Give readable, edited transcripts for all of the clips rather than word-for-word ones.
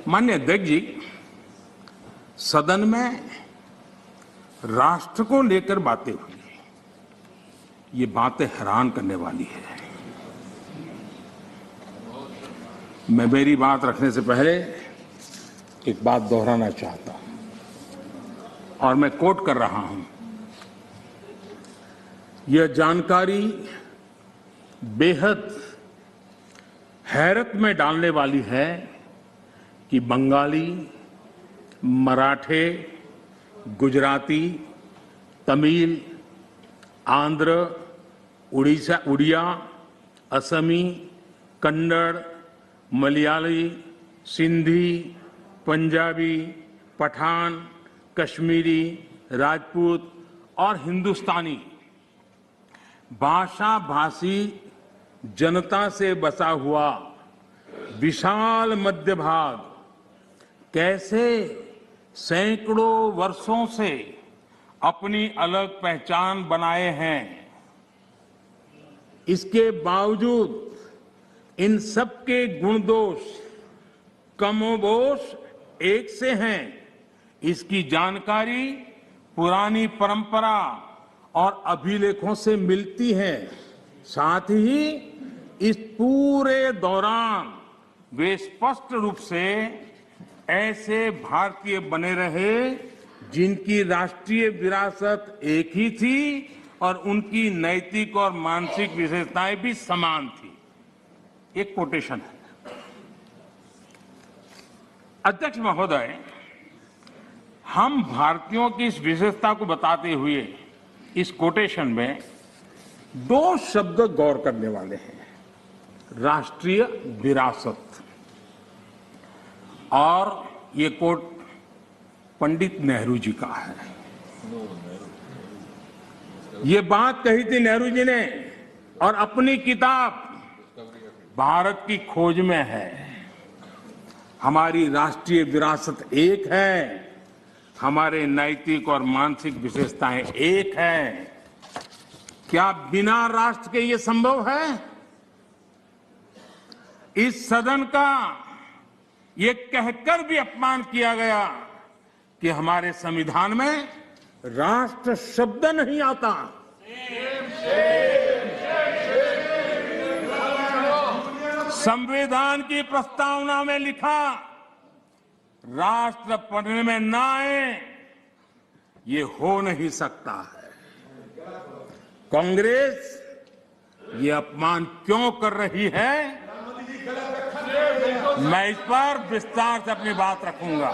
माननीय अध्यक्ष जी, सदन में राष्ट्र को लेकर बातें हुई। ये बातें हैरान करने वाली है। मैं मेरी बात रखने से पहले एक बात दोहराना चाहता हूं और मैं कोट कर रहा हूं। यह जानकारी बेहद हैरत में डालने वाली है कि बंगाली, मराठे, गुजराती, तमिल, आंध्र, उड़िया, असमी, कन्नड़, मलयाली, सिंधी, पंजाबी, पठान, कश्मीरी, राजपूत और हिंदुस्तानी भाषा भाषी जनता से बसा हुआ विशाल मध्य भाग कैसे सैकड़ों वर्षों से अपनी अलग पहचान बनाए हैं। इसके बावजूद इन सबके गुण दोष कमोबेश एक से हैं। इसकी जानकारी पुरानी परंपरा और अभिलेखों से मिलती है। साथ ही इस पूरे दौरान वे स्पष्ट रूप से ऐसे भारतीय बने रहे जिनकी राष्ट्रीय विरासत एक ही थी और उनकी नैतिक और मानसिक विशेषताएं भी समान थी। एक कोटेशन है। अध्यक्ष महोदय, हम भारतीयों की इस विशेषता को बताते हुए इस कोटेशन में दो शब्द गौर करने वाले हैं, राष्ट्रीय विरासत। और ये कोट पंडित नेहरू जी का है। ये बात कही थी नेहरू जी ने और अपनी किताब भारत की खोज में है। हमारी राष्ट्रीय विरासत एक है, हमारे नैतिक और मानसिक विशेषताएं एक है। क्या बिना राष्ट्र के ये संभव है? इस सदन का ये कहकर भी अपमान किया गया कि हमारे संविधान में राष्ट्र शब्द नहीं आता। संविधान की प्रस्तावना में लिखा राष्ट्र पढ़ने में ना आए, ये हो नहीं सकता है। कांग्रेस ये अपमान क्यों कर रही है, मैं इस पर विस्तार से अपनी बात रखूंगा।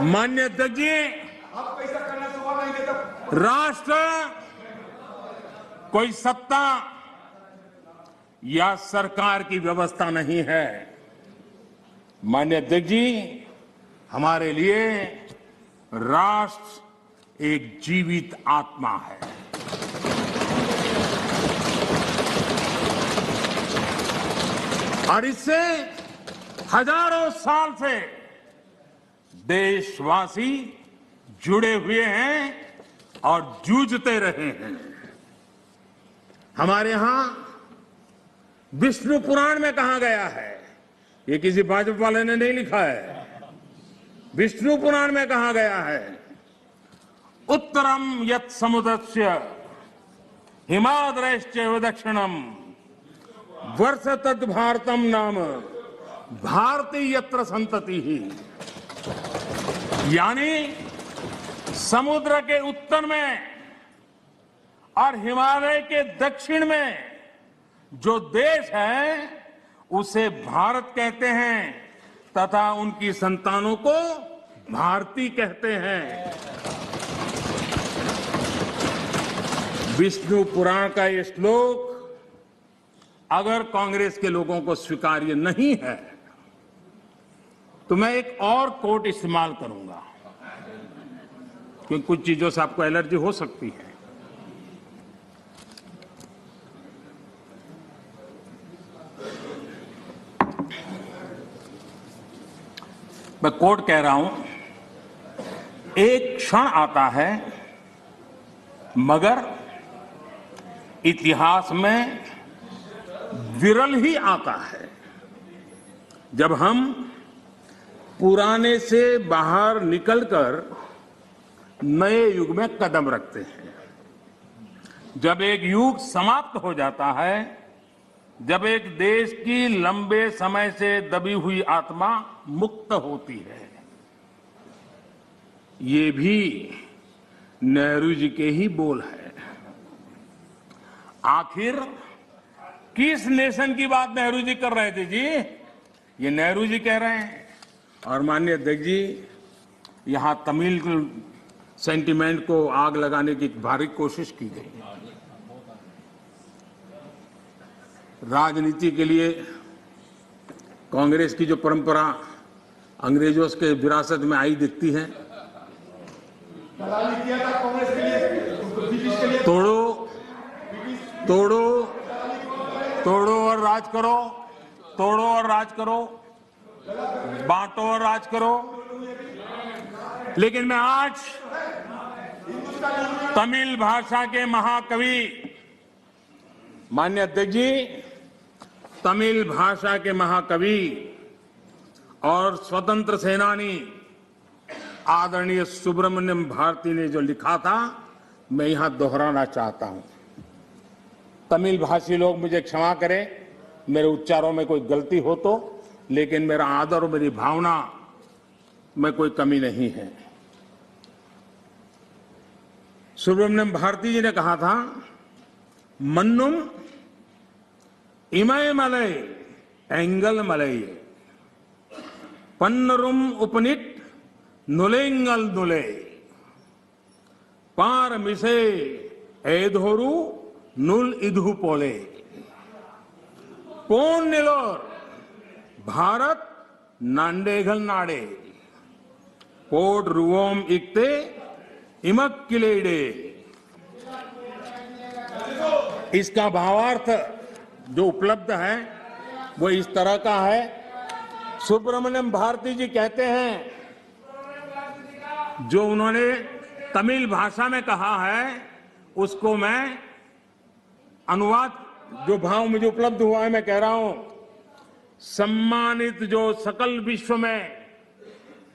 माननीय अध्यक्ष जी, राष्ट्र कोई सत्ता या सरकार की व्यवस्था नहीं है। माननीय अध्यक्ष जी, हमारे लिए राष्ट्र एक जीवित आत्मा है। और इससे हजारों साल से देशवासी जुड़े हुए हैं और जूझते रहे हैं। हमारे यहां विष्णु पुराण में कहा गया है, ये किसी भाजपा वाले ने नहीं लिखा है, विष्णु पुराण में कहा गया है, उत्तरम यत् समुद्रस्य हिमाद्रश्चैव दक्षिणम वर्ष तद भारतम नाम भारती यत्र संतति ही। यानी समुद्र के उत्तर में और हिमालय के दक्षिण में जो देश है उसे भारत कहते हैं तथा उनकी संतानों को भारती कहते हैं। विष्णु पुराण का ये श्लोक अगर कांग्रेस के लोगों को स्वीकार्य नहीं है तो मैं एक और कोट इस्तेमाल करूंगा, क्योंकि कुछ चीजों से आपको एलर्जी हो सकती है। मैं कोट कह रहा हूं, एक क्षण आता है मगर इतिहास में विरल ही आता है जब हम पुराने से बाहर निकलकर नए युग में कदम रखते हैं, जब एक युग समाप्त हो जाता है, जब एक देश की लंबे समय से दबी हुई आत्मा मुक्त होती है। ये भी नेहरू जी के ही बोल है। आखिर किस नेशन की बात नेहरू जी कर रहे थे जी? ये नेहरू जी कह रहे हैं। और माननीय अध्यक्ष जी, यहां तमिल सेंटिमेंट को आग लगाने की भारी कोशिश की गई। राजनीति के लिए कांग्रेस की जो परंपरा अंग्रेजों के विरासत में आई दिखती है, तोड़ो तोड़ो तोड़ो और राज करो, तोड़ो और राज करो, बांटो और राज करो। लेकिन मैं आज तमिल भाषा के महाकवि माननीय अध्यक्ष जी, तमिल भाषा के महाकवि और स्वतंत्र सेनानी आदरणीय सुब्रमण्यम भारती ने जो लिखा था, मैं यहां दोहराना चाहता हूं। तमिल भाषी लोग मुझे क्षमा करें, मेरे उच्चारों में कोई गलती हो तो, लेकिन मेरा आदर और मेरी भावना में कोई कमी नहीं है। सुब्रमण्यम भारती जी ने कहा था, मन्नुम इमय मलय एंगल मलय पन्नरुम उपनिट नुलेंगल नुले पार मिसे एधोरु नुल इधु पोले पोन निलोर भारत नांडेगल नाडे पोड रुवोम इक्ते इमक किलेडे। इसका भावार्थ जो उपलब्ध है वो इस तरह का है। सुब्रमण्यम भारती जी कहते हैं, जो उन्होंने तमिल भाषा में कहा है उसको मैं अनुवाद, जो भाव मुझे उपलब्ध हुआ है मैं कह रहा हूं। सम्मानित जो सकल विश्व में,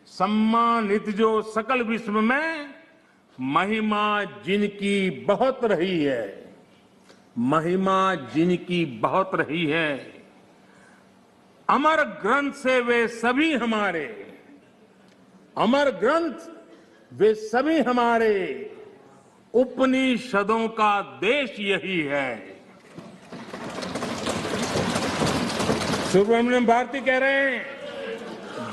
सम्मानित जो सकल विश्व में महिमा जिनकी बहुत रही है, महिमा जिनकी बहुत रही है, अमर ग्रंथ से वे सभी हमारे, अमर ग्रंथ वे सभी हमारे, उपनिषदों का देश यही है। सुब्रमण्यम भारती कह रहे हैं,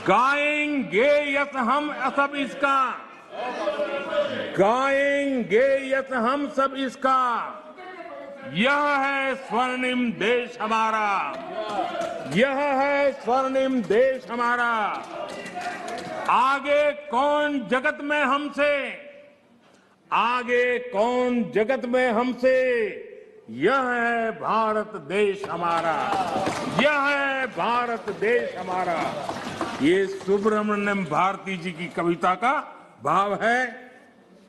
गाएंगे यस हम सब इसका, गाएंगे यस हम सब इसका, यह है स्वर्णिम देश हमारा, यह है स्वर्णिम देश हमारा। आगे कौन जगत में हमसे, आगे कौन जगत में हमसे, यह है भारत देश हमारा, यह है भारत देश हमारा। ये सुब्रमण्यम भारती जी की कविता का भाव है।